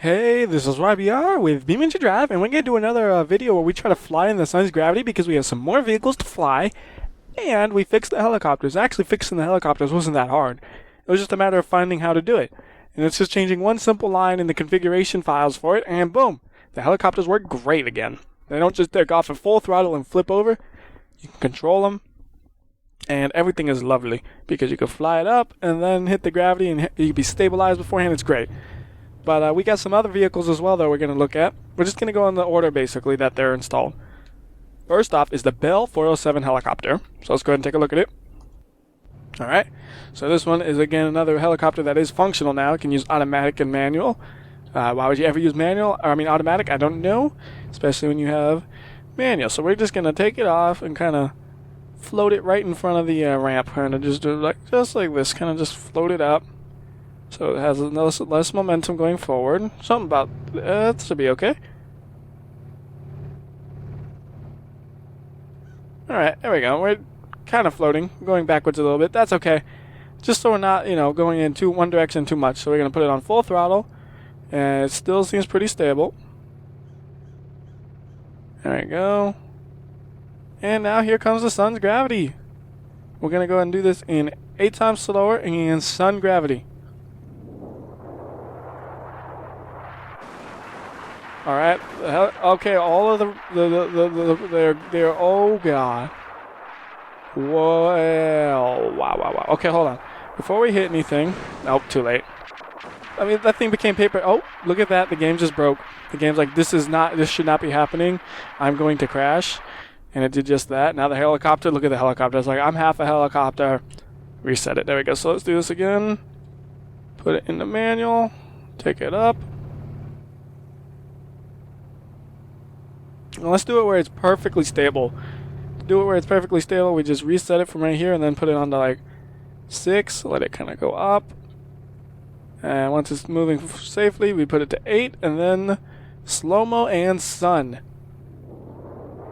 Hey, this is WhyBeAre with BeamNG.drive, and we're going to do another video where we try to fly in the sun's gravity because we have some more vehicles to fly, and we fixed the helicopters. Actually, fixing the helicopters wasn't that hard. It was just a matter of finding how to do it. And it's just changing one simple line in the configuration files for it, and boom, the helicopters work great again. They don't just take off at full throttle and flip over. You can control them, and everything is lovely because you can fly it up and then hit the gravity, and you can be stabilized beforehand. It's great. But we got some other vehicles as well that we're going to look at. We're just going to go in the order, basically, that they're installed. First off is the Bell 407 helicopter. So let's go ahead and take a look at it. Alright, so this one is, again, another helicopter that is functional now. It can use automatic and manual. Why would you ever use automatic? I don't know, especially when you have manual. So we're just going to take it off and kind of float it right in front of the ramp. Kind of just do like this, kind of just float it up. So it has less momentum going forward. Something about that should be okay. Alright, there we go. We're kind of floating, going backwards a little bit. That's okay. Just so we're not, going in one direction too much. So we're going to put it on full throttle. And it still seems pretty stable. There we go. And now here comes the sun's gravity. We're going to go ahead and do this in 8 times slower and sun gravity. All right. Okay. All of they're oh god. Well, wow. Okay, hold on. Before we hit anything, nope, too late. I mean, that thing became paper. Oh, look at that. The game just broke. The game's like, this should not be happening. I'm going to crash, and it did just that. Now the helicopter. Look at the helicopter. It's like, I'm half a helicopter. Reset it. There we go. So let's do this again. Put it in the manual. Take it up. Now let's do it where it's perfectly stable. To do it where it's perfectly stable, we just reset it from right here and then put it on to like 6. Let it kind of go up. And once it's moving safely, we put it to 8 and then slow-mo and sun.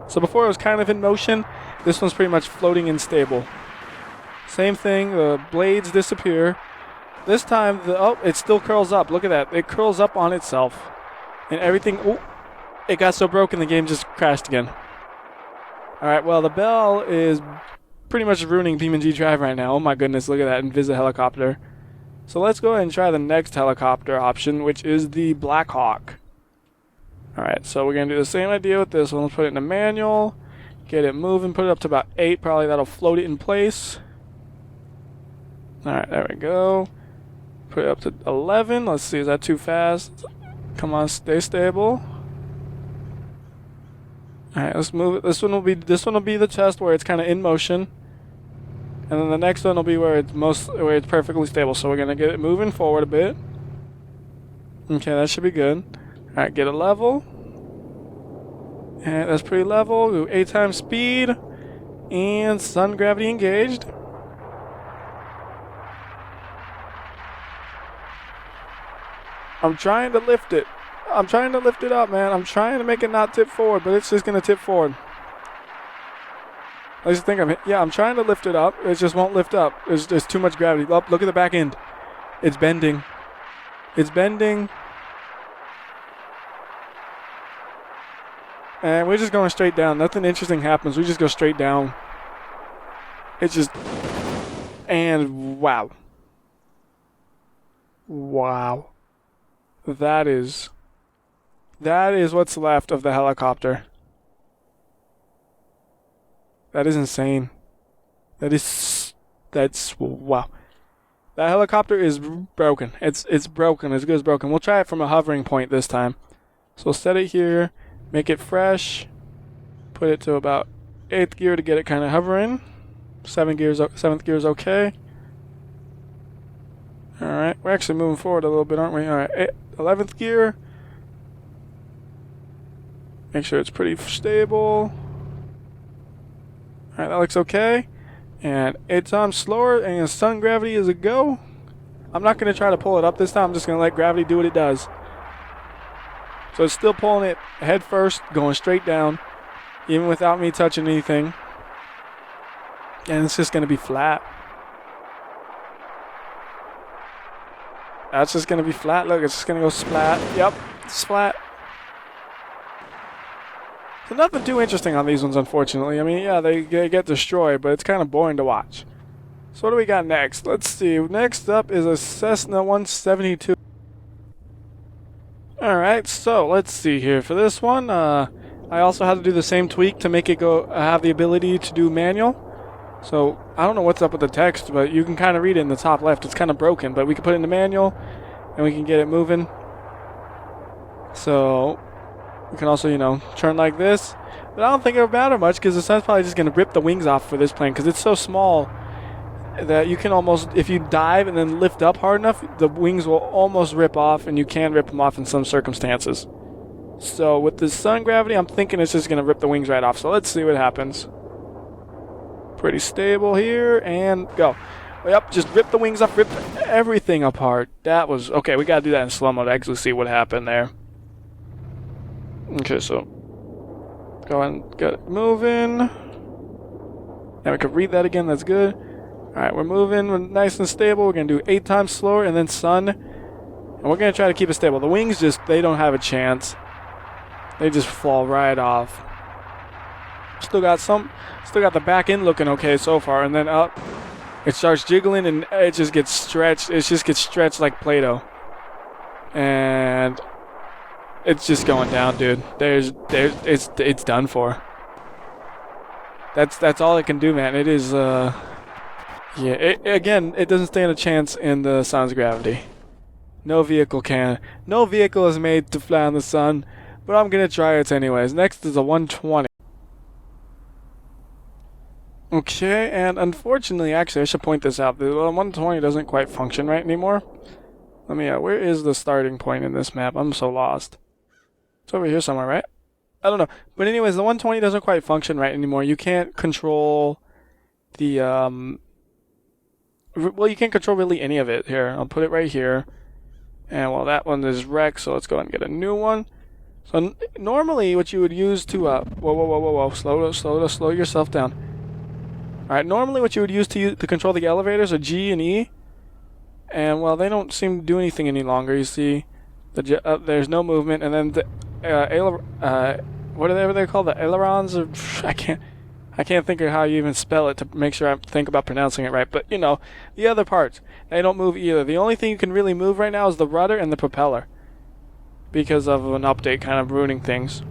So before it was kind of in motion, this one's pretty much floating and stable. Same thing, the blades disappear. This time, it still curls up. Look at that. It curls up on itself. And everything... Oh, it got so broken the game just crashed again. Alright, well, the Bell is pretty much ruining BeamNG.drive right now. Oh my goodness, look at that Invisa helicopter. So let's go ahead and try the next helicopter option, which is the Blackhawk. Alright, so we're going to do the same idea with this one. Let's put it in the manual, get it moving, put it up to about 8. Probably that'll float it in place. Alright, there we go. Put it up to 11. Let's see, is that too fast? Come on, stay stable. Alright, let's move it. This one will be the test where it's kind of in motion. And then the next one will be where it's perfectly stable. So we're going to get it moving forward a bit. Okay, that should be good. Alright, get it level. And that's pretty level. Go 8 times speed. And sun gravity engaged. I'm trying to lift it. I'm trying to lift it up, man. I'm trying to make it not tip forward, but it's just going to tip forward. I just think I'm trying to lift it up. It just won't lift up. There's too much gravity. Oh, look at the back end. It's bending. It's bending. And we're just going straight down. Nothing interesting happens. We just go straight down. It's just... And wow. Wow. That is what's left of the helicopter. That is insane. That's wow. That helicopter is broken. It's broken. As good as broken. We'll try it from a hovering point this time. So we'll set it here, make it fresh, put it to about 8th gear to get it kind of hovering. 7th gear is okay. Alright, we're actually moving forward a little bit, aren't we? Alright, 11th gear. Make sure it's pretty stable. Alright, that looks okay. And 8 times slower, and sun gravity is a go. I'm not going to try to pull it up this time. I'm just going to let gravity do what it does. So it's still pulling it head first, going straight down, even without me touching anything. And it's just going to be flat. That's just gonna be flat. Look, it's just gonna go splat. Yep, splat. So nothing too interesting on these ones, unfortunately. I mean, yeah, they get destroyed, but it's kind of boring to watch. So what do we got next? Let's see. Next up is a Cessna 172. Alright, so let's see here. For this one, I also had to do the same tweak to make it go have the ability to do manual. So I don't know what's up with the text, but you can kind of read it in the top left. It's kind of broken, but we can put it in the manual, and we can get it moving. So we can also, you know, turn like this. But I don't think it'll matter much because the sun's probably just going to rip the wings off for this plane because it's so small that you can almost, if you dive and then lift up hard enough, the wings will almost rip off, and you can rip them off in some circumstances. So with the sun gravity, I'm thinking it's just going to rip the wings right off. So let's see what happens. Pretty stable here, and go. Yep, just rip the wings off, rip everything apart. That was, okay, we got to do that in slow-mo to actually see what happened there. Okay, so go ahead and get it moving. Now we can read that again, that's good. Alright, we're moving, we're nice and stable. We're going to do 8 times slower and then sun. And we're going to try to keep it stable. The wings just, they don't have a chance. They just fall right off. Still got the back end looking okay so far. And then up, it starts jiggling and it just gets stretched. It just gets stretched like Play-Doh. And it's just going down, dude. It's done for. That's all it can do, man. It is, yeah, again, it doesn't stand a chance in the sun's gravity. No vehicle can. No vehicle is made to fly on the sun, but I'm going to try it anyways. Next is a 120. Okay, and unfortunately, actually, I should point this out. The 120 doesn't quite function right anymore. Let me, where is the starting point in this map? I'm so lost. It's over here somewhere, right? I don't know. But anyways, the 120 doesn't quite function right anymore. You can't control the, well, you can't control really any of it. Here, I'll put it right here. And, well, that one is wrecked, so let's go ahead and get a new one. So, normally, what you would use to, whoa, slow yourself down. Alright, normally what you would use to control the elevators are G and E. And, well, they don't seem to do anything any longer. You see, there's no movement, and then the, whatever they're called, the ailerons, or, I can't think of how you even spell it to make sure I think about pronouncing it right. But, you know, the other parts, they don't move either. The only thing you can really move right now is the rudder and the propeller, because of an update kind of ruining things.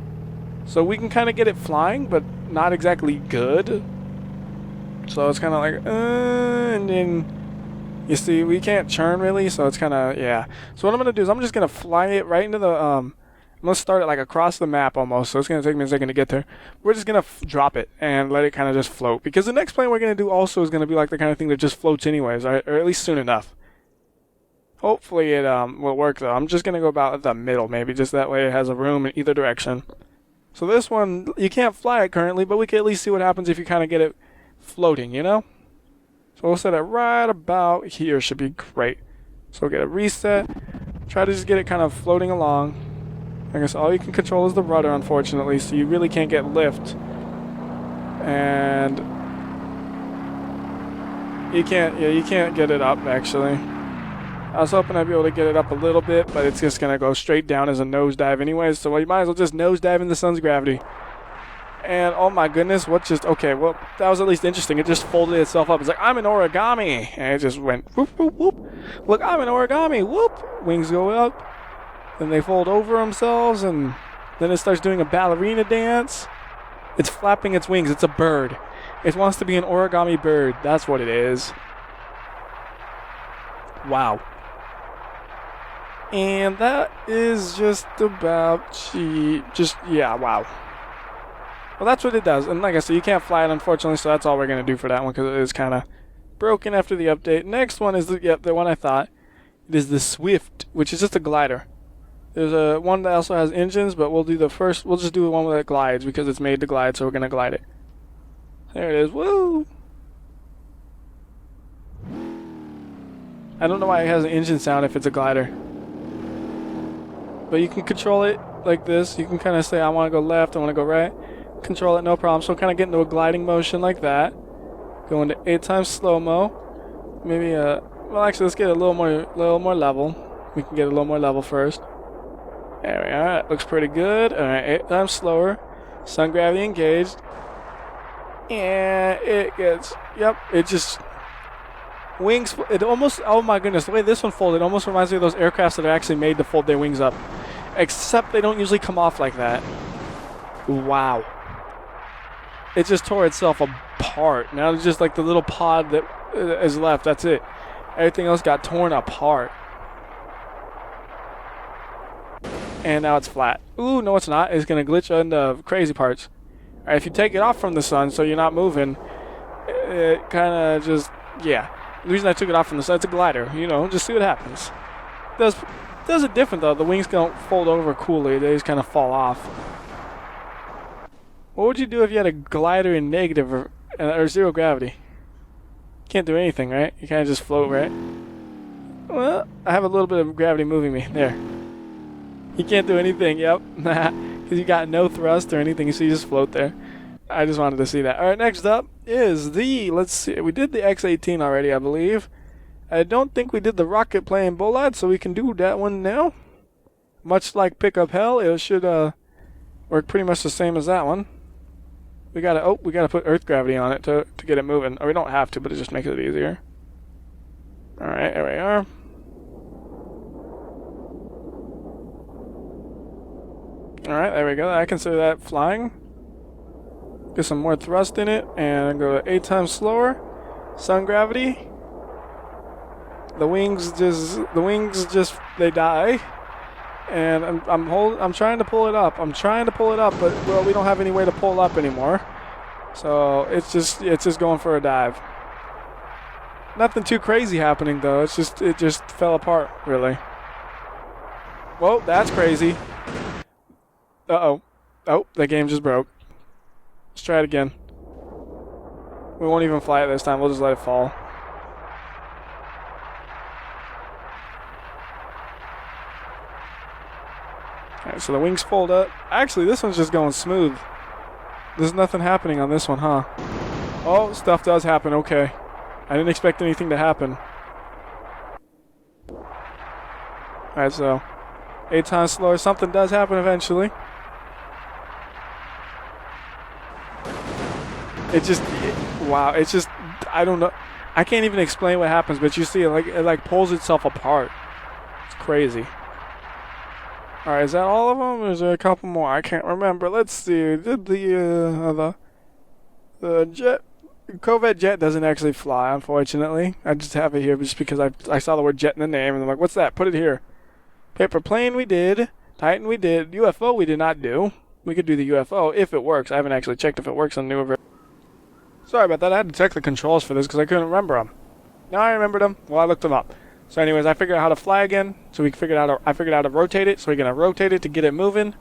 So we can kind of get it flying, but not exactly good. So it's kind of like, and then, you see, we can't churn really, so it's kind of, yeah. So what I'm going to do is I'm just going to fly it right into the, I'm going to start it like across the map almost, so it's going to take me a second to get there. We're just going to drop it and let it kind of just float, because the next plane we're going to do also is going to be like the kind of thing that just floats anyways, or at least soon enough. Hopefully it will work though. I'm just going to go about the middle maybe, just that way it has a room in either direction. So this one, you can't fly it currently, but we can at least see what happens if you kind of get it floating, you know? So we'll set it right about here, should be great. So we'll get a reset, try to just get it kind of floating along. I guess all you can control is the rudder, unfortunately, so you really can't get lift. And you can't get it up, actually. I was hoping I'd be able to get it up a little bit, but it's just going to go straight down as a nosedive anyways, so you might as well just nosedive in the sun's gravity. And, oh my goodness, what just, okay, well, that was at least interesting. It just folded itself up. It's like, I'm an origami. And it just went, whoop, whoop, whoop. Look, I'm an origami, whoop. Wings go up. Then they fold over themselves, and then it starts doing a ballerina dance. It's flapping its wings. It's a bird. It wants to be an origami bird. That's what it is. Wow. And that is just about, yeah, wow. Well, that's what it does. And like I said, you can't fly it, unfortunately, so that's all we're going to do for that one, because it is kind of broken after the update. Next one is, the one I thought. It is the Swift, which is just a glider. There's a one that also has engines, but we'll just do the one that glides, because it's made to glide, so we're going to glide it. There it is. Woo! I don't know why it has an engine sound if it's a glider. But you can control it like this. You can kind of say, I want to go left, I want to go right. Control it, no problem. So kind of get into a gliding motion like that. Go into 8 times slow-mo. Maybe, well, actually, let's get a little more level. We can get a little more level first. There we are. That looks pretty good. Alright, 8 times slower. Sun gravity engaged. And it gets... Yep, it just... Wings... It almost... Oh my goodness, the way this one folded almost reminds me of those aircrafts that are actually made to fold their wings up. Except they don't usually come off like that. Wow. It just tore itself apart. Now it's just like the little pod that is left. That's it. Everything else got torn apart. And now it's flat. Ooh, no it's not. It's going to glitch on the crazy parts. Alright, if you take it off from the sun so you're not moving, it kind of just, yeah. The reason I took it off from the sun, it's a glider. You know, just see what happens. Does it different though. The wings don't fold over coolly. They just kind of fall off. What would you do if you had a glider in negative or zero gravity? Can't do anything, right? You kind of just float, right? Well, I have a little bit of gravity moving me. There. You can't do anything, yep. Because you got no thrust or anything, so you just float there. I just wanted to see that. Alright, next up is the, let's see, we did the X-18 already, I believe. I don't think we did the rocket plane bullard, so we can do that one now. Much like Pick Up Hell, it should work pretty much the same as that one. We gotta put Earth gravity on it to get it moving. Or we don't have to, but it just makes it easier. Alright, there we are. Alright, there we go. I consider that flying. Get some more thrust in it, and go 8 times slower. Sun gravity. The wings just they die. And I'm trying to pull it up. But well, we don't have any way to pull up anymore. So it's just going for a dive. Nothing too crazy happening though. It just fell apart really. Whoa, that's crazy. Uh-oh. Oh, the game just broke. Let's try it again. We won't even fly it this time. We'll just let it fall. Alright, so the wings fold up. Actually, this one's just going smooth. There's nothing happening on this one, huh? Oh, stuff does happen. Okay. I didn't expect anything to happen. Alright, so 8 times slower. Something does happen eventually. Wow, it's just, I don't know. I can't even explain what happens, but you see it like pulls itself apart. It's crazy. Alright, is that all of them, or is there a couple more? I can't remember. Let's see. Did the jet, Corvette jet doesn't actually fly, unfortunately. I just have it here just because I saw the word jet in the name, and I'm like, what's that? Put it here. Paper plane we did. Titan we did. UFO we did not do. We could do the UFO if it works. I haven't actually checked if it works on newer version. Sorry about that. I had to check the controls for this because I couldn't remember them. Now I remembered them. Well, I looked them up. So anyways, I figured out how to fly again. So I figured out how to rotate it. So we're going to rotate it to get it moving.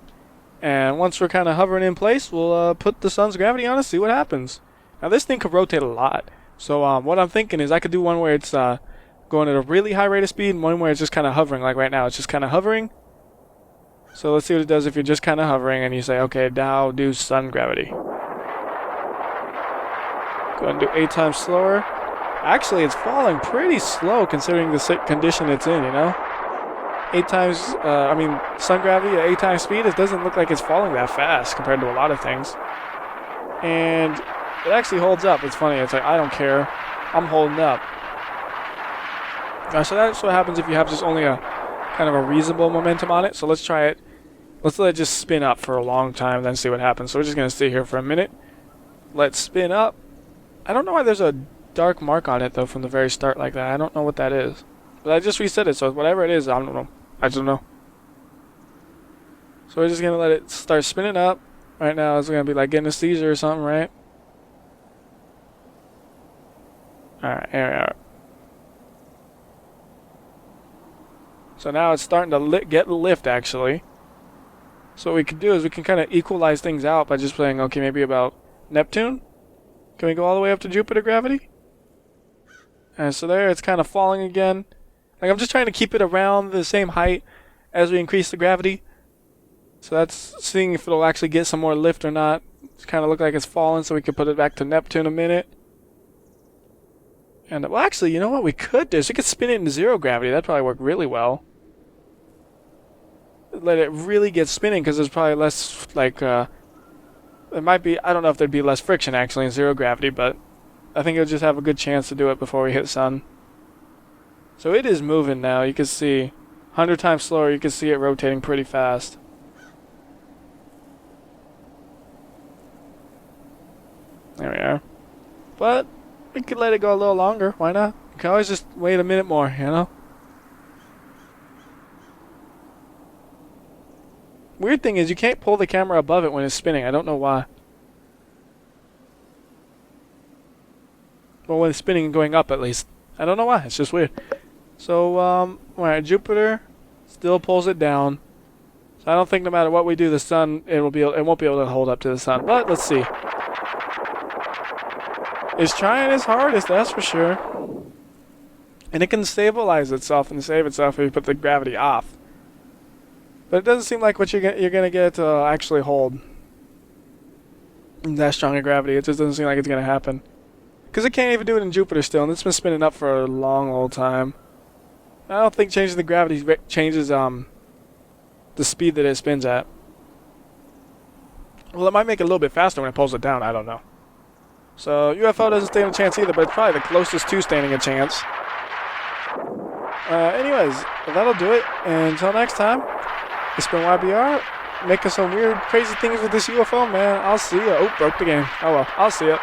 And once we're kind of hovering in place, we'll put the sun's gravity on it, see what happens. Now this thing could rotate a lot. So what I'm thinking is I could do one where it's going at a really high rate of speed and one where it's just kind of hovering. Like right now, it's just kind of hovering. So let's see what it does if you're just kind of hovering and you say, okay, now do sun gravity. Go ahead and do 8 times slower. Actually, it's falling pretty slow considering the condition it's in, you know? 8 times, sun gravity at 8 times speed, it doesn't look like it's falling that fast compared to a lot of things. And it actually holds up. It's funny. It's like, I don't care. I'm holding up. So that's what happens if you have just only a kind of a reasonable momentum on it. So let's try it. Let's let it just spin up for a long time, then see what happens. So we're just going to stay here for a minute. Let's spin up. I don't know why there's a dark mark on it, though, from the very start like that. I don't know what that is. But I just reset it, so whatever it is, I don't know. I just don't know. So we're just going to let it start spinning up. Right now, it's going to be like getting a seizure or something, right? Alright, here we are. So now it's starting to get lift, actually. So what we can do is we can kind of equalize things out by just playing, okay, maybe about Neptune. Can we go all the way up to Jupiter gravity? And so there, it's kind of falling again. Like, I'm just trying to keep it around the same height as we increase the gravity. So that's seeing if it'll actually get some more lift or not. It's kind of look like it's falling, so we can put it back to Neptune a minute. And, well, actually, you know what we could do? Is we could spin it in 0 gravity. That'd probably work really well. let it really get spinning because there's probably less, like, it might be, I don't know if there'd be less friction actually in zero gravity, but I think it'll just have a good chance to do it before we hit sun. So it is moving now. You can see 100 times slower. You can see it rotating pretty fast. There we are. But we could let it go a little longer. Why not? You can always just wait a minute more, you know? Weird thing is you can't pull the camera above it when it's spinning. I don't know why. Well, when it's spinning and going up at least. I don't know why. It's just weird. So, alright, Jupiter still pulls it down. So I don't think no matter what we do, the sun, it won't be able to hold up to the sun. But let's see. It's trying its hardest, that's for sure. And it can stabilize itself and save itself if you put the gravity off. But it doesn't seem like what you're gonna get it to actually hold that strong a gravity. It just doesn't seem like it's gonna happen. Because it can't even do it in Jupiter still, and it's been spinning up for a long old time. I don't think changing the gravity changes the speed that it spins at. Well, it might make it a little bit faster when it pulls it down. I don't know. So UFO doesn't stand a chance either, but it's probably the closest to standing a chance. Anyways, that'll do it. And until next time, it's been WhyBeAre, making some weird, crazy things with this UFO, man. I'll see ya. Oh, broke the game. Oh well, I'll see ya.